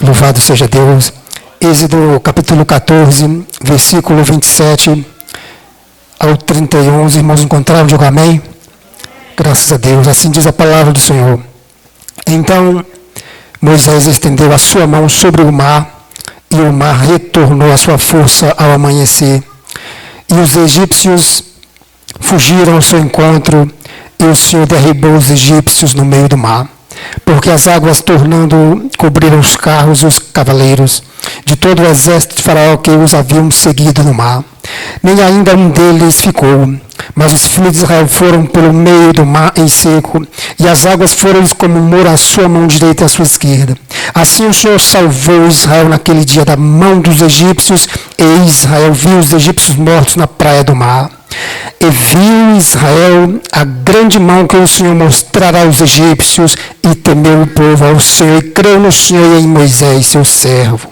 Louvado seja Deus. Êxodo capítulo 14, versículo 27 ao 31. Os irmãos encontraram, digam amém. Graças a Deus. Assim diz a palavra do Senhor. Então Moisés estendeu a sua mão sobre o mar, e o mar retornou a sua força ao amanhecer. E os egípcios fugiram ao seu encontro, e o Senhor derribou os egípcios no meio do mar, porque as águas, tornando, cobriram os carros e os cavaleiros de todo o exército de Faraó que os haviam seguido no mar. Nem ainda um deles ficou, mas os filhos de Israel foram pelo meio do mar em seco, e as águas foram-lhes como um muro à sua mão direita e à sua esquerda. Assim o Senhor salvou Israel naquele dia da mão dos egípcios, e Israel viu os egípcios mortos na praia do mar. E viu Israel a grande mão que o Senhor mostrara aos egípcios, e temeu o povo ao Senhor, e creu no Senhor e em Moisés, seu servo.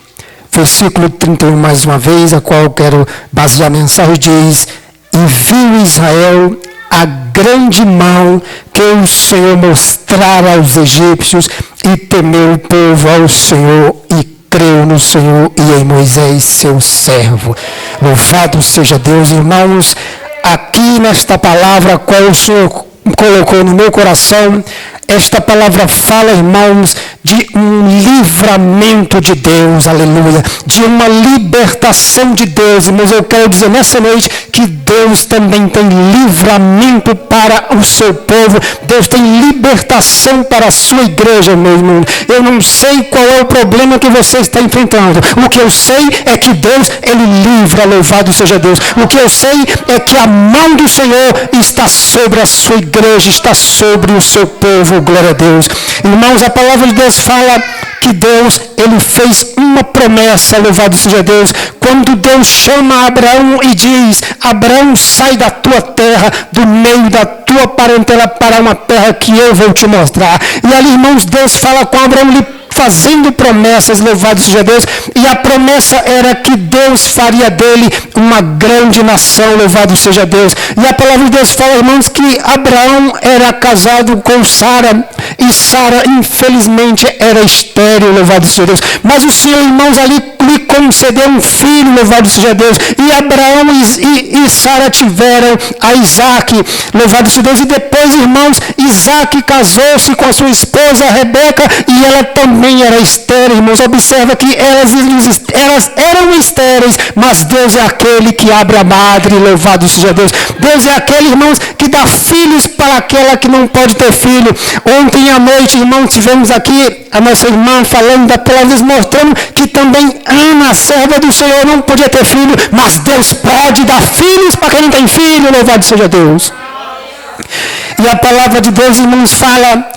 Versículo 31, mais uma vez, a qual eu quero basear a mensagem, diz: e viu Israel a grande mão que o Senhor mostrara aos egípcios, e temeu o povo ao Senhor, e creu no Senhor e em Moisés, seu servo. Louvado seja Deus, irmãos. Aqui nesta palavra, a qual o Senhor colocou no meu coração, esta palavra fala, irmãos, de um livramento de Deus, aleluia, de uma libertação de Deus. Irmãos, eu quero dizer nessa noite que Deus também tem livramento para o seu povo. Deus tem libertação para a sua igreja, meu irmão. Eu não sei qual é o problema que você está enfrentando. O que eu sei é que Deus, Ele livra, louvado seja Deus. O que eu sei é que a mão do Senhor está sobre a sua igreja, está sobre o seu povo, glória a Deus. Irmãos, a palavra de Deus fala que Deus, Ele fez uma promessa, louvado seja Deus, quando Deus chama Abraão e diz: Abraão, sai da tua terra, do meio da tua parentela, para uma terra que eu vou te mostrar. E ali, irmãos, Deus fala com Abraão, lhe fazendo promessas, louvado seja Deus, e a promessa era que Deus faria dele uma grande nação, louvado seja Deus. E a palavra de Deus fala, irmãos, que Abraão era casado com Sara, e Sara, infelizmente, era estéril, louvado seja Deus. Mas o Senhor, irmãos, ali lhe concedeu um filho, louvado seja Deus. E Abraão e Sara tiveram a Isaac, louvado seja Deus. E depois, irmãos, Isaac casou-se com a sua esposa Rebeca, e ela também era estéril, irmãos. Observa que elas eram estéreis, mas Deus é aquele que abre a madre, louvado seja Deus. Deus é aquele, irmãos, que dá filhos para aquela que não pode ter filho. Ontem à noite, irmãos, tivemos aqui a nossa irmã falando da palavra, mostrando que também Ana, a serva do Senhor, não podia ter filho, mas Deus pode dar filhos para quem não tem filho, louvado seja Deus. E a palavra de Deus, irmãos, fala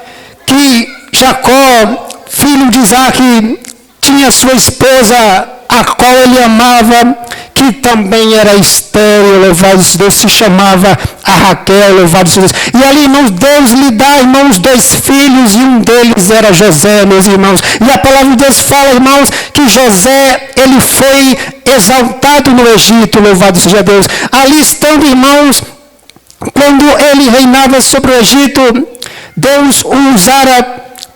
que Jacó, filho de Isaac, tinha sua esposa, a qual ele amava, que também era estéril, louvado seja Deus, se chamava a Raquel, louvado seja Deus. E ali, irmãos, Deus lhe dá, irmãos, 2 filhos, e um deles era José, meus irmãos. E a palavra de Deus fala, irmãos, que José, ele foi exaltado no Egito, louvado seja Deus. Ali estando, irmãos, quando ele reinava sobre o Egito, Deus o usara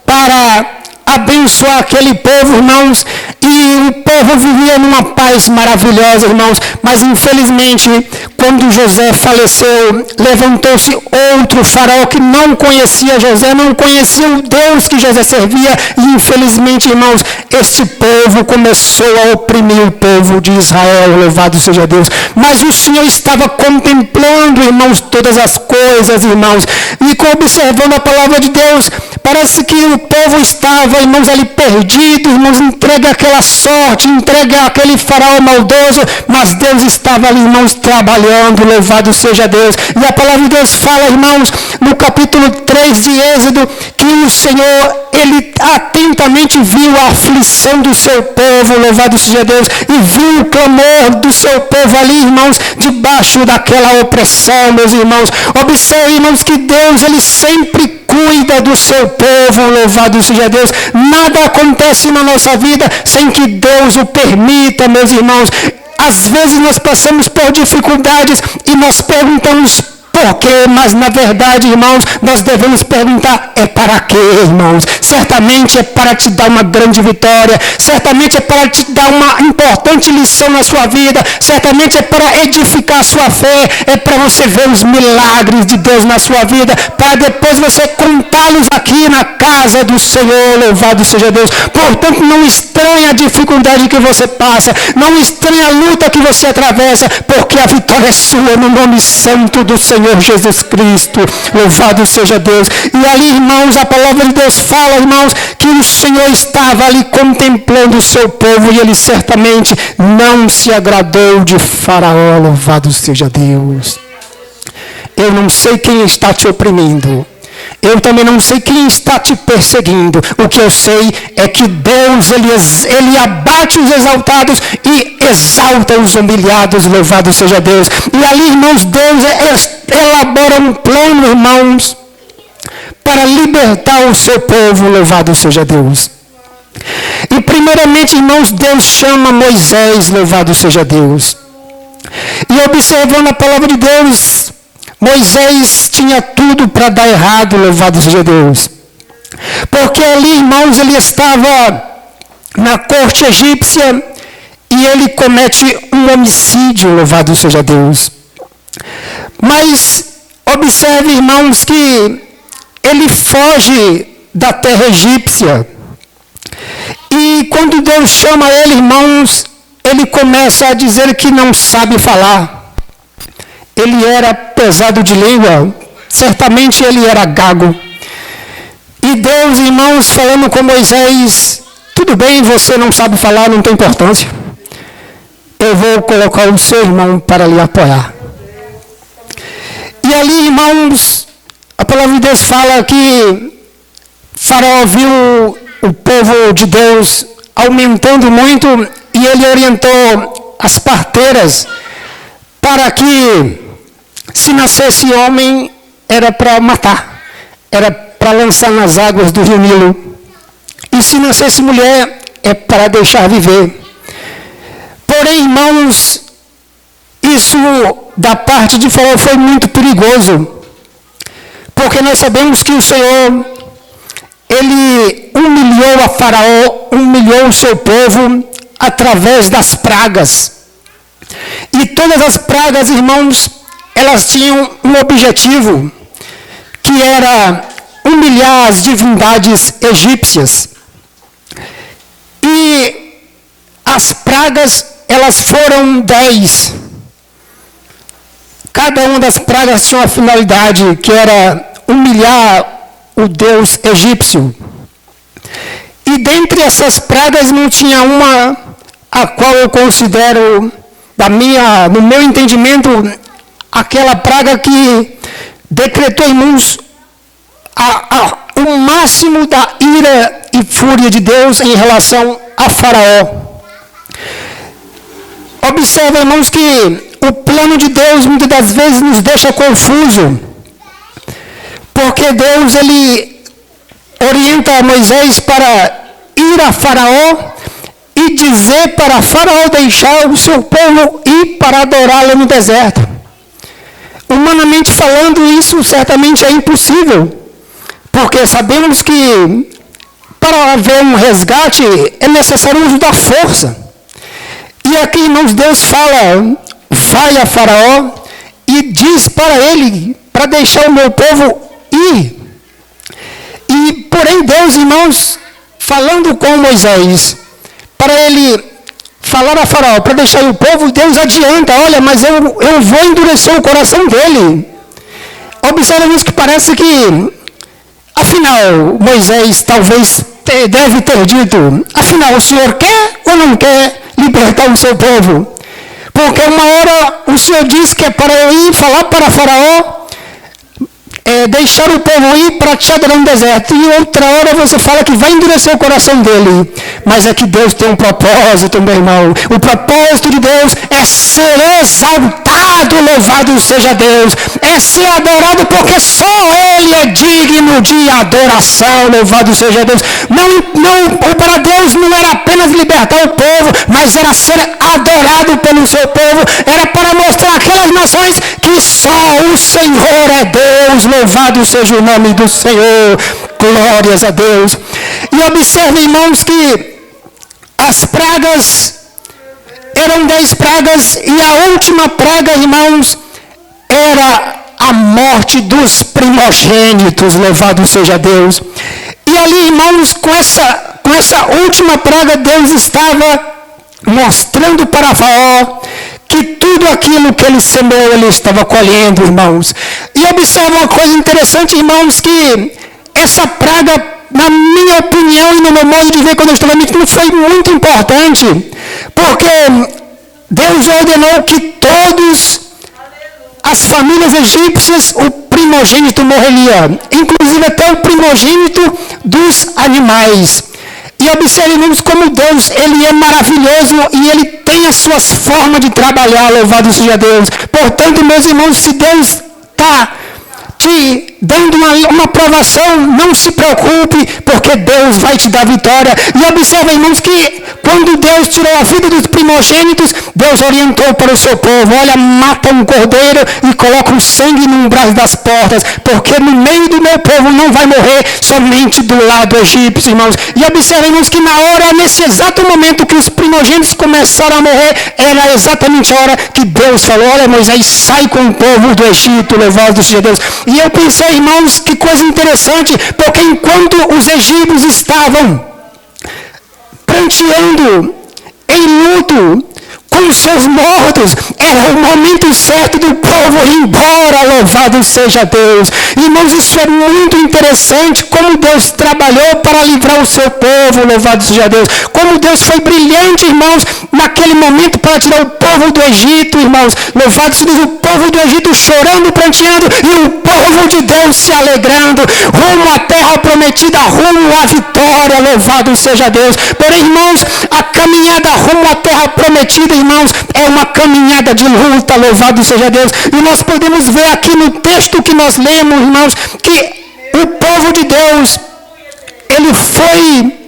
para abençoar aquele povo, irmãos, e o povo vivia numa paz maravilhosa, irmãos. Mas infelizmente, quando José faleceu, levantou-se outro faraó que não conhecia José, não conhecia o Deus que José servia, e infelizmente, irmãos, este povo começou a oprimir o povo de Israel, louvado seja Deus. Mas o Senhor estava contemplando, irmãos, todas as coisas, irmãos, e observando a palavra de Deus. Parece que o povo estava, irmãos, ali perdido, irmãos, entregue àquela sorte, entregue àquele faraó maldoso, mas Deus estava ali, irmãos, trabalhando, louvado seja Deus. E a palavra de Deus fala, irmãos, no capítulo 3 de Êxodo, que o Senhor, Ele atentamente viu a aflição do seu povo, louvado seja Deus, e viu o clamor do seu povo ali, irmãos, debaixo daquela opressão, meus irmãos. Observe, irmãos, que Deus, Ele sempre cuida do seu povo, louvado seja Deus. Nada acontece na nossa vida sem que Deus o permita, meus irmãos. Às vezes nós passamos por dificuldades e nós perguntamos: por quê, mas na verdade, irmãos, nós devemos perguntar, é para quê, irmãos? Certamente é para te dar uma grande vitória, certamente é para te dar uma importante lição na sua vida, certamente é para edificar a sua fé, é para você ver os milagres de Deus na sua vida, para depois você contá-los aqui na casa do Senhor, louvado seja Deus. Portanto, não estranhe a dificuldade que você passa, não estranhe a luta que você atravessa, porque a vitória é sua no nome santo do Senhor Jesus Cristo, louvado seja Deus. E ali, irmãos, a palavra de Deus fala, irmãos, que o Senhor estava ali contemplando o seu povo e ele certamente não se agradou de Faraó, louvado seja Deus. Eu não sei quem está te oprimindo. Eu também não sei quem está te perseguindo. O que eu sei é que Deus, ele abate os exaltados e exalta os humilhados, louvado seja Deus. E ali, irmãos, Deus elabora um plano, irmãos, para libertar o seu povo, louvado seja Deus. E primeiramente, irmãos, Deus chama Moisés, louvado seja Deus. E observando a palavra de Deus, Moisés tinha tudo para dar errado, louvado seja Deus. Porque ali, irmãos, ele estava na corte egípcia e ele comete um homicídio, louvado seja Deus. Mas observe, irmãos, que ele foge da terra egípcia. E quando Deus chama ele, irmãos, ele começa a dizer que não sabe falar. Ele era pesado de língua, certamente ele era gago. E Deus, irmãos, falando com Moisés, tudo bem, você não sabe falar, não tem importância. Eu vou colocar o seu irmão para lhe apoiar. E ali, irmãos, a palavra de Deus fala que Faraó viu o povo de Deus aumentando muito e ele orientou as parteiras para que se nascesse homem, era para matar, era para lançar nas águas do rio Nilo. E se nascesse mulher, é para deixar viver. Porém, irmãos, isso da parte de Faraó foi muito perigoso, porque nós sabemos que o Senhor, ele humilhou a Faraó, humilhou o seu povo através das pragas. E todas as pragas, irmãos, elas tinham um objetivo, que era humilhar as divindades egípcias. E as pragas, elas foram 10. Cada uma das pragas tinha uma finalidade, que era humilhar o deus egípcio. E dentre essas pragas não tinha uma a qual eu considero, no meu entendimento, aquela praga que decretou, irmãos, o máximo da ira e fúria de Deus em relação a Faraó. Observe, irmãos, que o plano de Deus muitas das vezes nos deixa confuso, porque Deus, ele orienta Moisés para ir a Faraó e dizer para Faraó deixar o seu povo ir para adorá-lo no deserto. Humanamente falando, isso certamente é impossível, porque sabemos que para haver um resgate é necessário o uso da força. E aqui, irmãos, Deus fala, vai a Faraó e diz para ele, para deixar o meu povo ir. E, porém, Deus, irmãos, falando com Moisés, para ele falar a Faraó, para deixar o povo, Deus adianta, olha, mas eu vou endurecer o coração dele. Observe isso, que parece que, afinal, Moisés talvez deve ter dito, afinal, o Senhor quer ou não quer libertar o seu povo? Porque uma hora o Senhor diz que é para eu ir falar para Faraó, deixar o povo ir para te adorar no deserto. E outra hora você fala que vai endurecer o coração dele. Mas é que Deus tem um propósito, meu irmão. O propósito de Deus é ser exaltado, louvado seja Deus. É ser adorado porque só Ele é digno de adoração, louvado seja Deus. Para Deus não era apenas libertar o povo, mas era ser adorado pelo seu povo. Era para mostrar àquelas nações que só o Senhor é Deus, louvado seja o nome do Senhor, glórias a Deus. E observe, irmãos, que as pragas eram 10 pragas, e a última praga, irmãos, era a morte dos primogênitos, louvado seja Deus. E ali, irmãos, com essa última praga, Deus estava mostrando para Faraó que tudo aquilo que ele semeou, ele estava colhendo, irmãos. E observa uma coisa interessante, irmãos, que essa praga, na minha opinião e no meu modo de ver, quando eu estava meditando, foi muito importante, porque Deus ordenou que todas as famílias egípcias, o primogênito morreria, inclusive até o primogênito dos animais. E observemos como Deus, Ele é maravilhoso e Ele tem as suas formas de trabalhar, louvado seja Deus. Portanto, meus irmãos, se Deus está te dando uma provação, não se preocupe, porque Deus vai te dar vitória. E observe, irmãos, que quando Deus tirou a vida dos primogênitos, Deus orientou para o seu povo: olha, mata um cordeiro e coloca o sangue no umbral das portas, porque no meio do meu povo não vai morrer somente do lado egípcio, irmãos. E observe, irmãos, que na hora, nesse exato momento que os primogênitos começaram a morrer, era exatamente a hora que Deus falou: olha, Moisés, sai com o povo do Egito, louvado seja Deus. E eu pensei, irmãos, que coisa interessante, porque enquanto os egípcios estavam pranteando em luto com os seus mortos, era o momento certo do povo ir embora, louvado seja Deus. Irmãos, isso é muito interessante, como Deus trabalhou para livrar o seu povo, louvado seja Deus. Como Deus foi brilhante, irmãos, naquele momento para tirar o povo do Egito, irmãos. Louvado seja Deus, o povo do Egito chorando, pranteando, e o povo de Deus se alegrando, rumo à terra prometida, rumo à vitória, louvado seja Deus. Porém, irmãos, a caminhada rumo à terra prometida, irmãos, é uma caminhada de luta, louvado seja Deus. E nós podemos ver aqui no texto que nós lemos, irmãos, que o povo de Deus, ele foi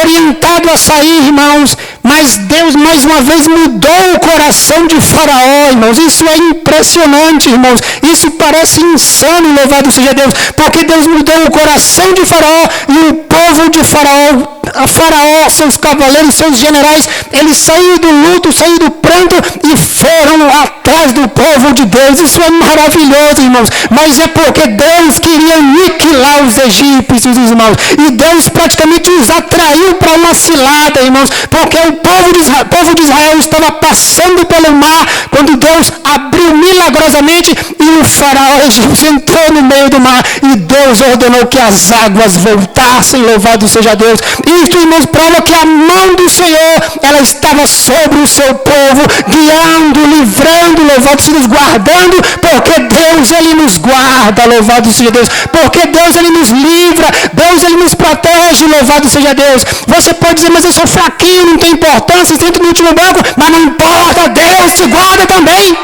orientado a sair, irmãos, mas Deus mais uma vez mudou o coração de Faraó, irmãos. Isso é impressionante, irmãos. Isso parece insano, louvado seja Deus, porque Deus mudou o coração de Faraó, e o povo de Faraó, seus cavaleiros, seus generais, eles saíram do luto, saíram do pranto e foram atrás do povo de Deus. Isso é maravilhoso, irmãos, mas é porque Deus queria aniquilar os egípcios, irmãos, e Deus praticamente os atraiu para uma cilada, irmãos, porque o povo de Israel estava passando pelo mar, quando Deus abriu milagrosamente e o faraó egípcio entrou no meio do mar, e Deus ordenou que as águas voltassem, louvado seja Deus. Isso, irmãos, prova que a mão do Senhor, ela estava sobre o seu povo, guiando, livrando, louvado seja Deus, guardando, porque Deus, Ele nos guarda, louvado seja Deus, porque Deus, Ele nos livra, Deus, Ele nos protege, louvado seja Deus. Você pode dizer: mas eu sou fraquinho, não tem importância, sento no último banco, mas não importa, Deus te guarda também.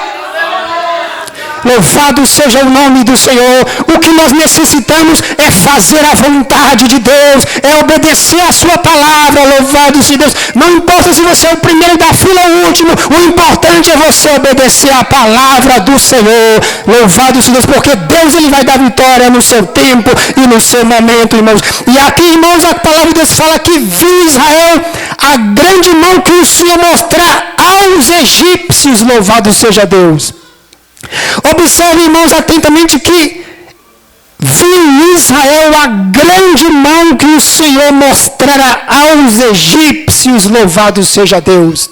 Louvado seja o nome do Senhor. O que nós necessitamos é fazer a vontade de Deus, é obedecer a sua palavra, louvado seja Deus. Não importa se você é o primeiro da fila ou o último, o importante é você obedecer a palavra do Senhor, louvado seja Deus, porque Deus, Ele vai dar vitória no seu tempo e no seu momento, irmãos. E aqui, irmãos, a palavra de Deus fala que viu Israel a grande mão que o Senhor mostrar aos egípcios, louvado seja Deus. Observe, irmãos, atentamente que viu Israel a grande mão que o Senhor mostrará aos egípcios, louvado seja Deus.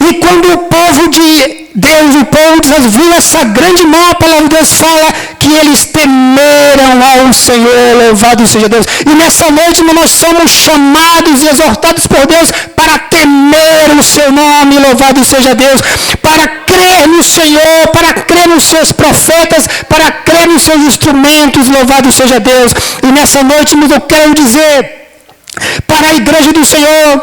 E quando o povo de Deus, o povo de Deus, viu essa grande mão, a palavra de Deus fala que eles temeram ao Senhor, louvado seja Deus. E nessa noite nós somos chamados e exortados por Deus para temer o seu nome, louvado seja Deus, para crer no Senhor, para crer nos seus profetas, para crer nos seus instrumentos, louvado seja Deus. E nessa noite eu quero dizer para a igreja do Senhor,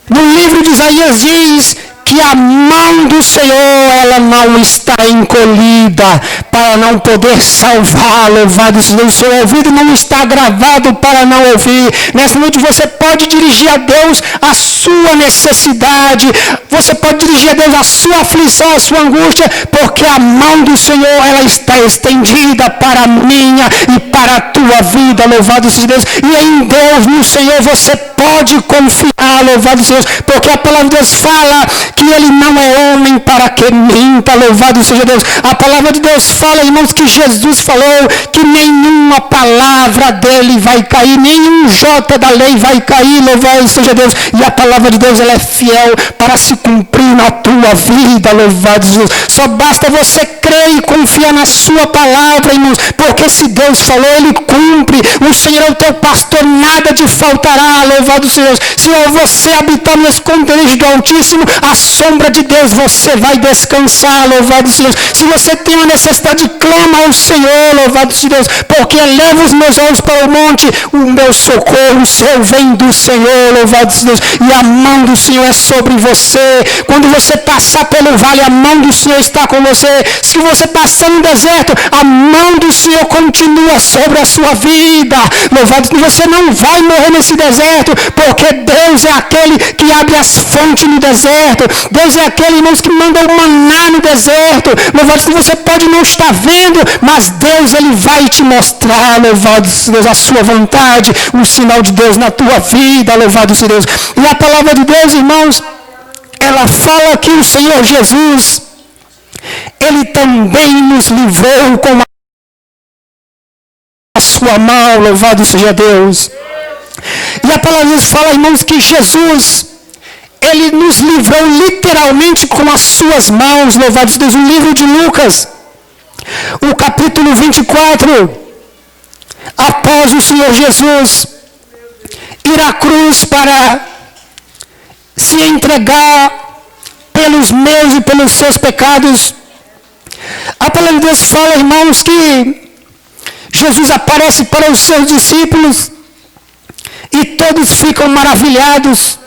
no livro de Isaías diz que a mão do Senhor, ela não está encolhida para não poder salvar, louvado seja Deus. O seu ouvido não está gravado para não ouvir. Nessa noite você pode dirigir a Deus a sua necessidade, você pode dirigir a Deus a sua aflição, a sua angústia, porque a mão do Senhor, ela está estendida para a minha e para a tua vida, louvado seja Deus. E em Deus, no Senhor, você pode confiar, louvado seja Deus, porque a palavra de Deus fala que ele não é homem para que minta, louvado seja Deus. A palavra de Deus fala, irmãos, que Jesus falou que nenhuma palavra dele vai cair, nenhum jota da lei vai cair, louvado seja Deus. E a palavra de Deus, ela é fiel para se cumprir na tua vida, louvado seja Deus. Só basta você crer e confiar na sua palavra, irmãos, porque se Deus falou, ele cumpre. O Senhor é o teu pastor, nada te faltará, louvado seja Deus. Se você habitar no esconderijo do Altíssimo, a sombra de Deus, você vai descansar, louvado seja Deus. Se você tem uma necessidade, clama ao Senhor, louvado seja Deus, porque eleva os meus olhos para o monte, o meu socorro, o seu vem do Senhor, louvado seja Deus, e a mão do Senhor é sobre você. Quando você passar pelo vale, a mão do Senhor está com você. Se você passar no deserto, a mão do Senhor continua sobre a sua vida, louvado seja Deus. Você não vai morrer nesse deserto, porque Deus é aquele que abre as fontes no deserto. Deus é aquele, irmãos, que manda o maná no deserto. Louvado seja Deus, você pode não estar vendo, mas Deus, ele vai te mostrar, louvado seja Deus, a sua vontade, o sinal de Deus na tua vida, louvado seja Deus. E a palavra de Deus, irmãos, ela fala que o Senhor Jesus, ele também nos livrou com a sua mão, louvado seja Deus. E a palavra de Deus fala, irmãos, que Jesus, ele nos livrou literalmente com as suas mãos, louvado seja Deus. O livro de Lucas, o capítulo 24, após o Senhor Jesus ir à cruz para se entregar pelos meus e pelos seus pecados, a palavra de Deus fala, irmãos, que Jesus aparece para os seus discípulos e todos ficam maravilhados.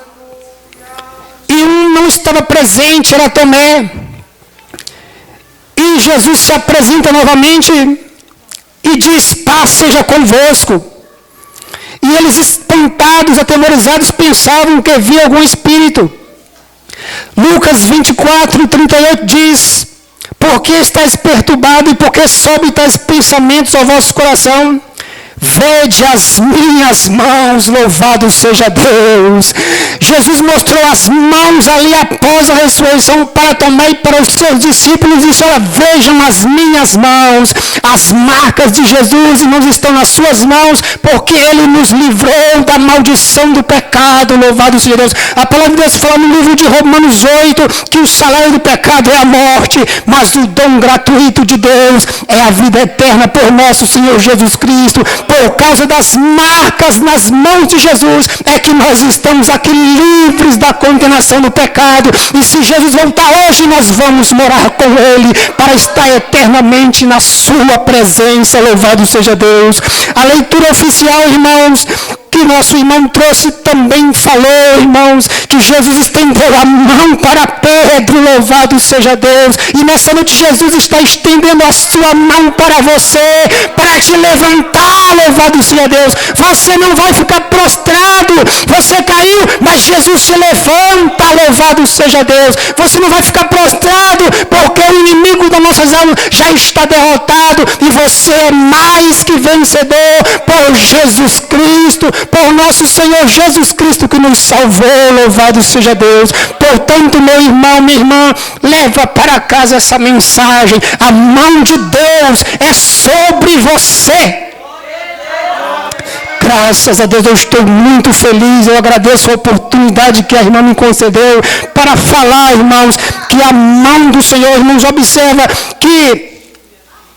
E um não estava presente, era Tomé. E Jesus se apresenta novamente e diz: paz seja convosco. E eles, espantados, atemorizados, pensavam que havia algum espírito. Lucas 24, 38 diz: por que estáis perturbado e por que sobe tais pensamentos ao vosso coração? Vede as minhas mãos, louvado seja Deus. Jesus mostrou as mãos ali após a ressurreição para Tomé e para os seus discípulos e disse: olha, vejam as minhas mãos. As marcas de Jesus, irmãos, estão nas suas mãos, porque ele nos livrou da maldição do pecado, louvado seja Deus. A palavra de Deus fala no livro de Romanos 8 que o salário do pecado é a morte, mas o dom gratuito de Deus é a vida eterna por nosso Senhor Jesus Cristo. Por causa das marcas nas mãos de Jesus é que nós estamos aqui livres da condenação do pecado. E se Jesus voltar hoje, nós vamos morar com ele para estar eternamente na sua presença, louvado seja Deus. A leitura oficial, irmãos, que nosso irmão trouxe, também falou, irmãos, que Jesus estendeu a mão para Pedro, louvado seja Deus. E nessa noite Jesus está estendendo a sua mão para você, para te levantar, louvado seja Deus. Você não vai ficar prostrado, você caiu, mas Jesus te levanta, louvado seja Deus. Você não vai ficar prostrado, porque o inimigo das nossas almas já está derrotado, e você é mais que vencedor por Jesus Cristo, por nosso Senhor Jesus Cristo que nos salvou, louvado seja Deus. Portanto, meu irmão, minha irmã, leva para casa essa mensagem: a mão de Deus é sobre você. Graças a Deus, eu estou muito feliz, eu agradeço a oportunidade que a irmã me concedeu para falar, irmãos, que a mão do Senhor, irmãos, observa que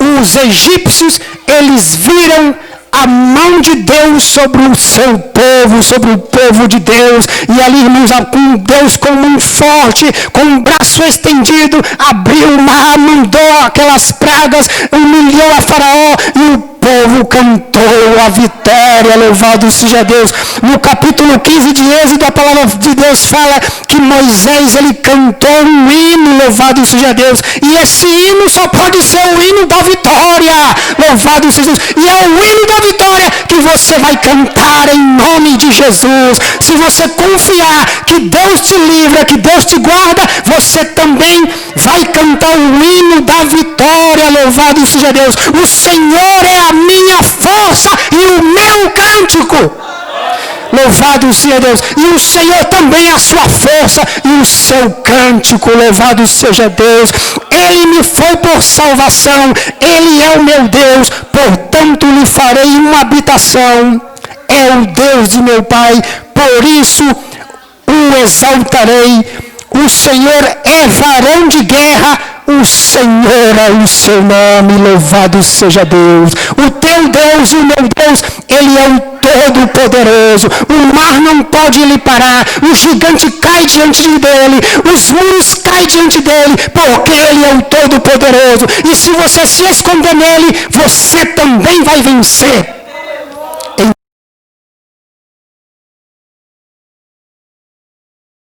os egípcios, eles viram a mão de Deus sobre o seu povo, sobre o povo de Deus. E ali, irmãos, com Deus com mão forte, com um braço estendido, abriu o mar, mandou aquelas pragas, humilhou a Faraó e o povo cantou a vitória, louvado seja Deus. No capítulo 15 de Êxodo, a palavra de Deus fala que Moisés, ele cantou um hino, louvado seja Deus. E esse hino só pode ser o hino da vitória, louvado seja Deus. E é o hino da vitória que você vai cantar em nome de Jesus. Se você confiar que Deus te livra, que Deus te guarda, você também vai cantar o hino da vitória, louvado seja Deus. O Senhor é a minha força e o meu cântico. Louvado seja Deus. E o Senhor também é a sua força e o seu cântico. Louvado seja Deus. Ele me foi por salvação. Ele é o meu Deus. Portanto lhe farei uma habitação. É o Deus de meu Pai. Por isso o exaltarei. O Senhor é varão de guerra. O Senhor é o seu nome, louvado seja Deus. O teu Deus e o meu Deus, Ele é o Todo-Poderoso. O mar não pode lhe parar. O gigante cai diante dele. Os muros caem diante dele, porque Ele é o Todo-Poderoso. E se você se esconder nele, você também vai vencer.